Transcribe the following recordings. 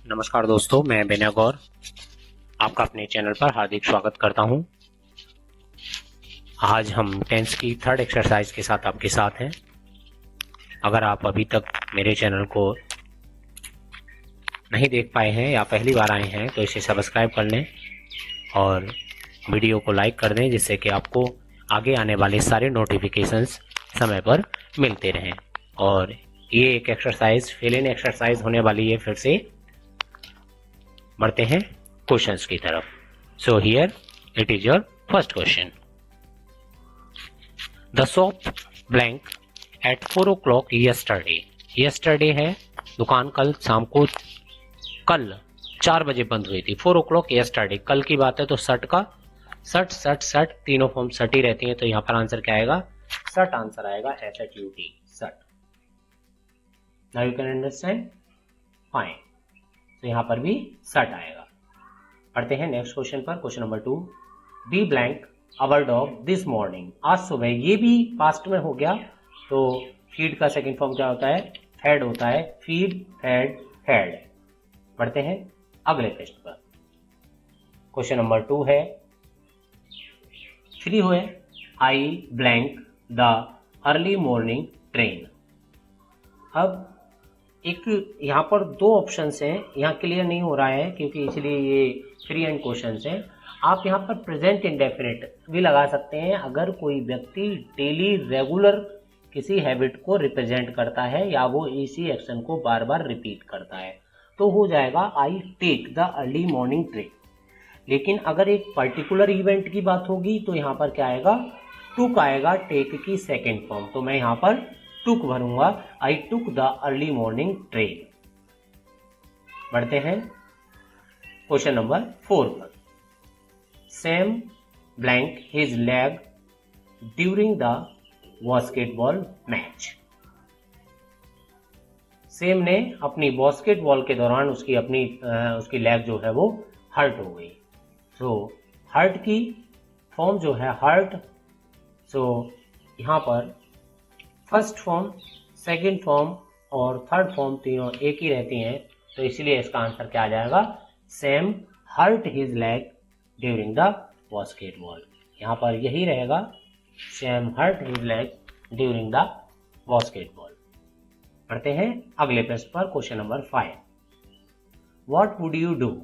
नमस्कार दोस्तों, मैं विनय गौर आपका अपने चैनल पर हार्दिक स्वागत करता हूं। आज हम टेंस की थर्ड एक्सरसाइज के साथ आपके साथ हैं। अगर आप अभी तक मेरे चैनल को नहीं देख पाए हैं या पहली बार आए हैं तो इसे सब्सक्राइब कर लें और वीडियो को लाइक कर दें, जिससे कि आपको आगे आने वाले सारे नोटिफिकेशंस समय पर मिलते रहें। और ये एक एक्सरसाइज फिल इन एक्सरसाइज होने वाली है। फिर से बढ़ते हैं क्वेश्चंस की तरफ। So here it is your first question. The shop blank eight 4 o'clock yesterday। yesterday है दुकान कल शाम को, कल 4 बजे बंद हुई थी। 4 o'clock yesterday कल की बात है, तो सट का सट सट सट तीनों फॉर्म सट ही रहती हैं, तो यहाँ पर आंसर क्या आएगा? सट आंसर आएगा, SHUT सट। Now you can understand, fine. तो यहाँ पर भी सट आएगा। पढ़ते हैं नेक्स्ट क्वेश्चन पर। Question number 2, B blank our dog this morning. आज सुबह, ये भी पास्ट में हो गया, तो फीड का सेकंड फॉर्म क्या होता है? फेड होता है। Feed, fed, fed. पढ़ते हैं अगले पेज पर। क्वेश्चन नंबर 2 है, फ्री हुए आई blank the early morning train. अब एक यहाँ पर दो ऑप्शंस हैं, यहाँ क्लियर नहीं हो रहा है क्योंकि इसलिए ये फ्री एंड क्वेश्चंस हैं। आप यहाँ पर प्रेजेंट इंडेफिनिट भी लगा सकते हैं अगर कोई व्यक्ति डेली रेगुलर किसी हैबिट को रिप्रेजेंट करता है या वो इसी एक्शन को बार बार रिपीट करता है, तो हो जाएगा I take the early morning train. लेकिन अगर एक पर्टिकुलर इवेंट की बात होगी तो यहाँ पर क्या आएगा? टुक आएगा, टेक की सेकेंड फॉर्म। तो मैं यहाँ पर टुक भरूंगा, I took the early morning train. बढ़ते हैं क्वेश्चन नंबर 4 पर। Sam blank his leg during the basketball match. Sam ने अपनी बास्केटबॉल के दौरान उसकी लेग जो है वो हर्ट हो गई। तो हर्ट की फॉर्म जो है हर्ट, सो यहाँ पर फर्स्ट फॉर्म, सेकंड फॉर्म और थर्ड फॉर्म तीनों एक ही रहती हैं, तो इसलिए इसका आंसर क्या आ जाएगा? Sam hurt his leg during the basketball. यहाँ पर यही रहेगा, Sam hurt his leg during the basketball. पढ़ते हैं अगले प्रश्न पर। Question number 5, what would you do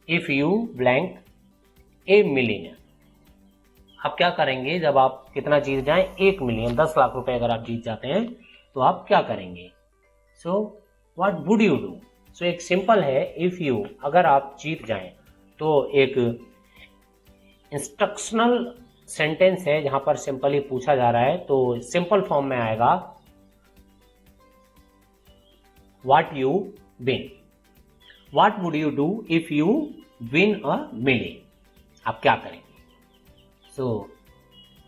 if you blank a millionaire. आप क्या करेंगे जब आप कितना जीत जाएं? 1 मिलियन, 10 लाख रुपए अगर आप जीत जाते हैं तो आप क्या करेंगे? So what would you do. So एक सिंपल है, इफ यू, अगर आप जीत जाएं, तो एक इंस्ट्रक्शनल सेंटेंस है जहां पर सिंपली पूछा जा रहा है, तो सिंपल फॉर्म में आएगा what you win. What would you do if you win a million. आप क्या करेंगे? सो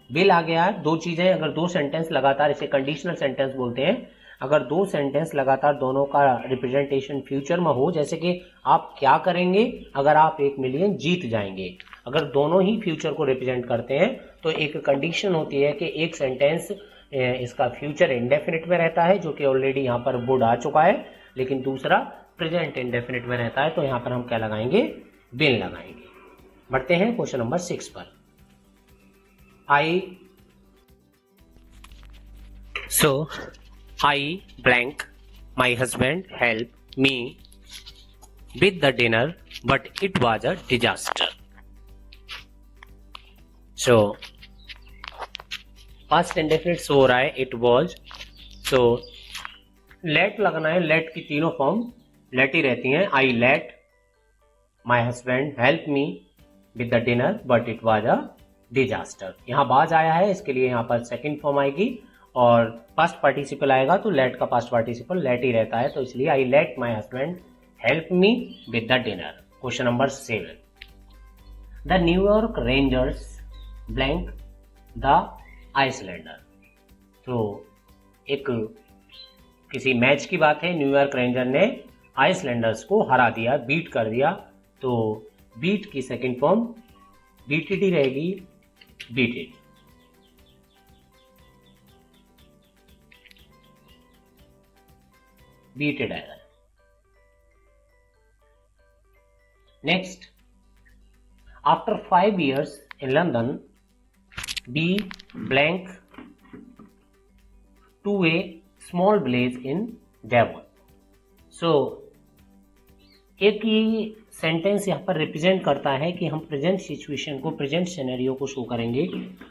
बिल आ गया। दो चीजें, अगर दो सेंटेंस लगातार, इसे कंडीशनल सेंटेंस बोलते हैं, अगर दो सेंटेंस लगातार दोनों का रिप्रेजेंटेशन फ्यूचर में हो, जैसे कि आप क्या करेंगे अगर आप 1 मिलियन जीत जाएंगे, अगर दोनों ही फ्यूचर को रिप्रेजेंट करते हैं तो एक कंडीशन होती है कि एक सेंटेंस इसका फ्यूचर इंडेफिनिट में रहता है, जो कि ऑलरेडी यहाँ पर वुड आ चुका है, लेकिन दूसरा प्रेजेंट इंडेफिनिट में रहता है, तो यहाँ पर हम क्या लगाएंगे? बिल लगाएंगे। बढ़ते हैं क्वेश्चन नंबर 6 पर। I blank my husband helped me with the dinner but it was a disaster. So past indefinite हो रहा है, it was, so let लगना है। let की तीनों फॉर्म let ही रहती हैं। I let my husband help me with the dinner but it was a disaster। यहाँ बाज आया है, इसके लिए यहाँ पर सेकंड फॉर्म आएगी, और पास्ट पार्टिसिपल आएगा तो लेट का पास्ट पार्टिसिपल लेट ही रहता है, तो इसलिए I let my husband help me with the dinner. Question number 7, the New York Rangers blank the Islander. तो एक किसी मैच की बात है, न्यूयॉर्क रेंजर ने आइसलैंडर्स को हरा दिया, बीट कर दिया, तो बीट की सेकंड फॉर्म बीटेड ही रहेगी, बीटेड। बीटेड आएगा। Next, after 5 years in London, B blank to a small blaze in Devon. So एक ये सेंटेंस यहाँ पर रिप्रेजेंट करता है कि हम प्रेजेंट सिचुएशन को, प्रेजेंट सिनेरियो को शो करेंगे।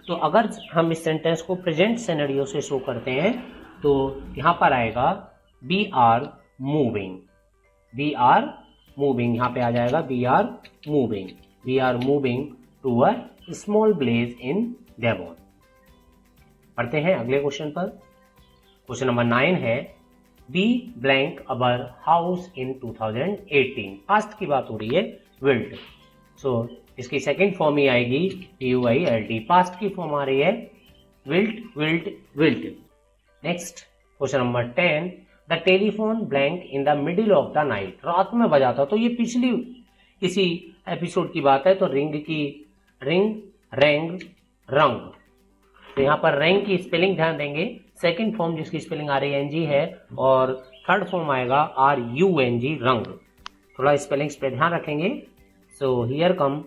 तो अगर हम इस सेंटेंस को प्रेजेंट सिनेरियो से शो करते हैं तो यहाँ पर आएगा we are moving, we are moving, यहाँ पे आ जाएगा we are moving, we are moving to a small place in Devon. पढ़ते हैं अगले क्वेश्चन पर। क्वेश्चन नंबर 9 है be blank our house in 2018। Past की बात हो रही है, विल्ट। सो इसकी सेकंड फॉर्म ही आएगी PUILT। पास्ट की फॉर्म आ रही है wilt, wilt, wilt. Next question number 10, the telephone blank in the middle of the night. रात में बजा था, तो ये पिछली किसी एपिसोड की बात है। तो रिंग की रिंग, रैंग, रंग। तो यहाँ पर रैंग की स्पेलिंग ध्यान देंगे। सेकंड फॉर्म जिसकी स्पेलिंग RANG है और थर्ड फॉर्म आएगा RUNG, रंग। थोड़ा स्पेलिंग्स पे ध्यान रखेंगे। So here come,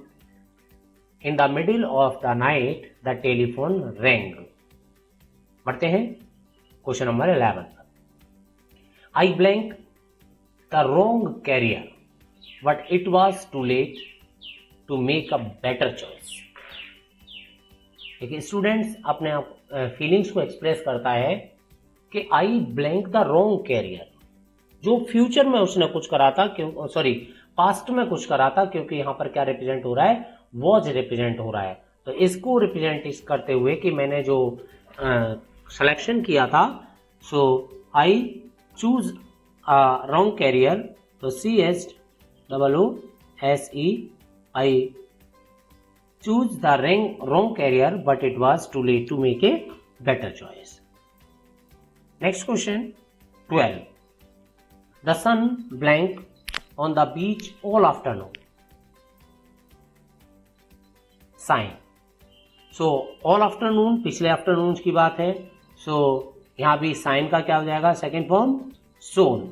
in the middle of the night the telephone rang. बढ़ते हैं क्वेश्चन नंबर 11 पर। I blank the wrong career but it was too late to make a better choice. देखिए, students अपने feelings को express करता है कि I blank the wrong career. जो फ्यूचर में उसने कुछ करा था, क्यों सॉरी पास्ट में कुछ करा था, क्योंकि यहाँ पर क्या रिप्रेजेंट हो रहा है, वॉज रिप्रेजेंट हो रहा है। तो इसको रिप्रेजेंट करते हुए कि मैंने जो सिलेक्शन किया था, सो आई चूज रॉन्ग कैरियर। तो CHOOSE, I choose the wrong career but it was too late to make a better choice. Next question 12, the sun blank on the beach all afternoon. Sign. So all afternoon पिछले afternoon की बात है। So यहाँ भी sign का क्या हो जाएगा, second form shone.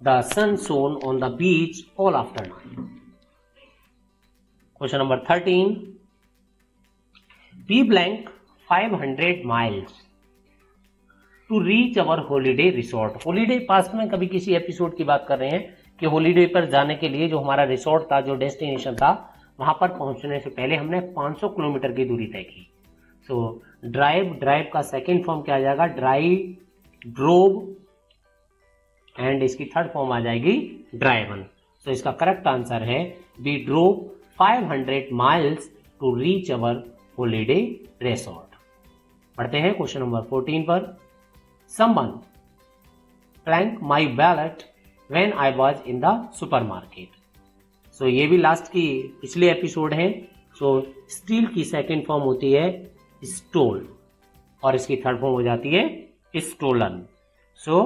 The sun shone on the beach all afternoon. Question number 13, we blank 500 miles to reach our holiday resort. Holiday past में कभी किसी एपिसोड की बात कर रहे हैं कि हॉलीडे पर जाने के लिए जो हमारा रिसोर्ट था, जो डेस्टिनेशन था, वहां पर पहुंचने से पहले हमने 500 किलोमीटर की दूरी तय की। सो ड्राइव, ड्राइव का सेकेंड फॉर्म क्या आ जाएगा, ड्राइव, ड्रोव, एंड इसकी थर्ड फॉर्म आ जाएगी ड्राइवन। सो इसका करेक्ट आंसर है we drove 500 miles to reach our holiday resort. पढ़ते हैं क्वेश्चन नंबर 14 पर। Someone blank my wallet when I was in the supermarket. So ये भी लास्ट की पिछले एपिसोड है। सो स्टील की सेकेंड फॉर्म होती है स्टोल और इसकी थर्ड फॉर्म हो जाती है स्टोलन। सो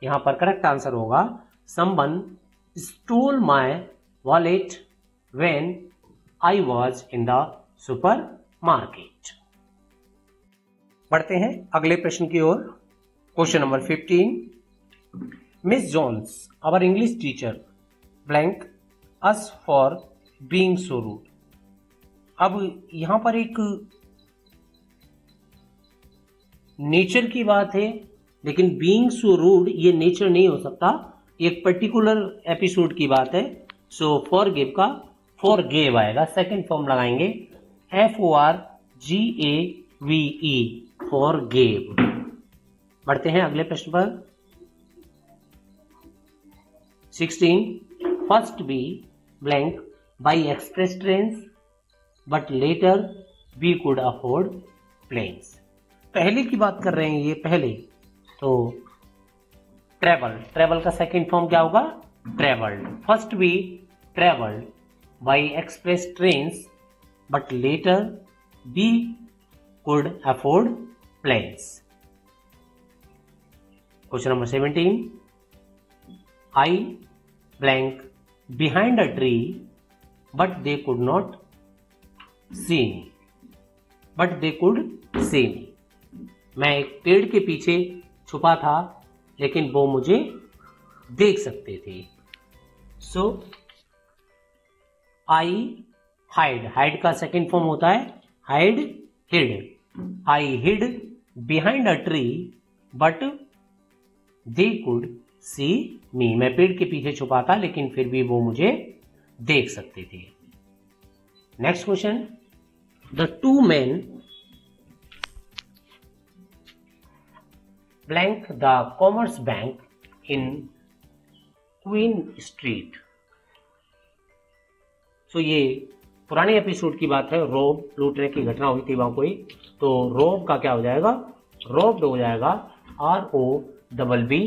यहाँ पर करेक्ट आंसर होगा someone stole my wallet when I was in the supermarket. बढ़ते हैं अगले प्रश्न की ओर। Question number 15, Miss Jones our English teacher blank us for being so rude. अब यहां पर एक नेचर की बात है, लेकिन बीइंग सो रूड ये नेचर नहीं हो सकता, एक पर्टिकुलर एपिसोड की बात है। सो फॉरगिव का फॉरगेव आएगा, सेकेंड फॉर्म लगाएंगे FORGAVE, फॉरगेव। बढ़ते हैं अगले प्रश्न पर। 16, first we blank by express train but later we could afford planes. पहले की बात कर रहे हैं ये पहले, तो ट्रेवल, ट्रेवल का सेकेंड फॉर्म क्या होगा, travelled. First we travelled by express trains but later we could afford planes. Question number 17, I blank behind a tree but they could not see me, but they could see me. मैं एक पेड़ के पीछे छुपा था लेकिन वो मुझे देख सकते थे। सो आई हाइड, हाइड का सेकेंड फॉर्म होता है hide, hid. I hid behind a tree but they could see me, मैं पेड़ के पीछे छुपा था लेकिन फिर भी वो मुझे देख सकते थे। Next question, the two man blank the commerce bank in Queen Street. So ये पुराने एपिसोड की बात है, रोब लूटने की घटना हुई थी वहां कोई, तो रोब का क्या हो जाएगा, रोब्ड हो जाएगा ROBBED।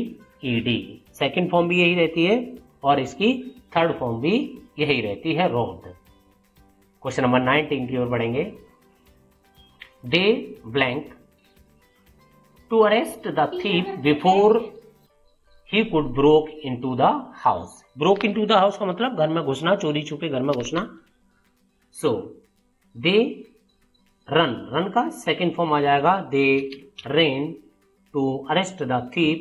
सेकेंड फॉर्म भी यही रहती है और इसकी थर्ड फॉर्म भी यही रहती है, रोब्ड। क्वेश्चन नंबर 19 की ओर बढ़ेंगे। They blank to arrest the thief before he could broke into the house. Broke into the house का मतलब घर में घुसना, चोरी छुपे घर में घुसना। सो दे रन, रन का सेकेंड फॉर्म आ जाएगा they ran to arrest the thief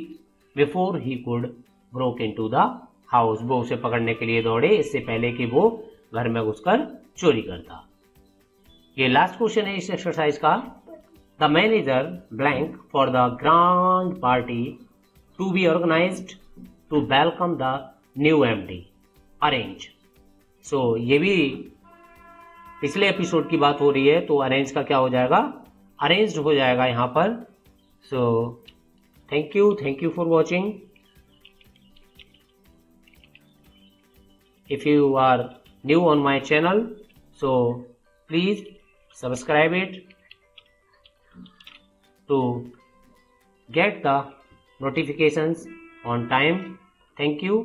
before he could broke into the house. वो उसे पकड़ने के लिए दौड़े इससे पहले कि वो घर में घुसकर चोरी करता। ये लास्ट क्वेश्चन है इस एक्सरसाइज का। The manager blank for the grand party to be organised to welcome the new MD arrange. सो ये भी पिछले एपिसोड की बात हो रही है, तो अरेंज का क्या हो जाएगा, अरेंज्ड हो जाएगा यहां पर। So thank you for watching. If you are new on my channel, so please subscribe it to get the notifications on time. Thank you.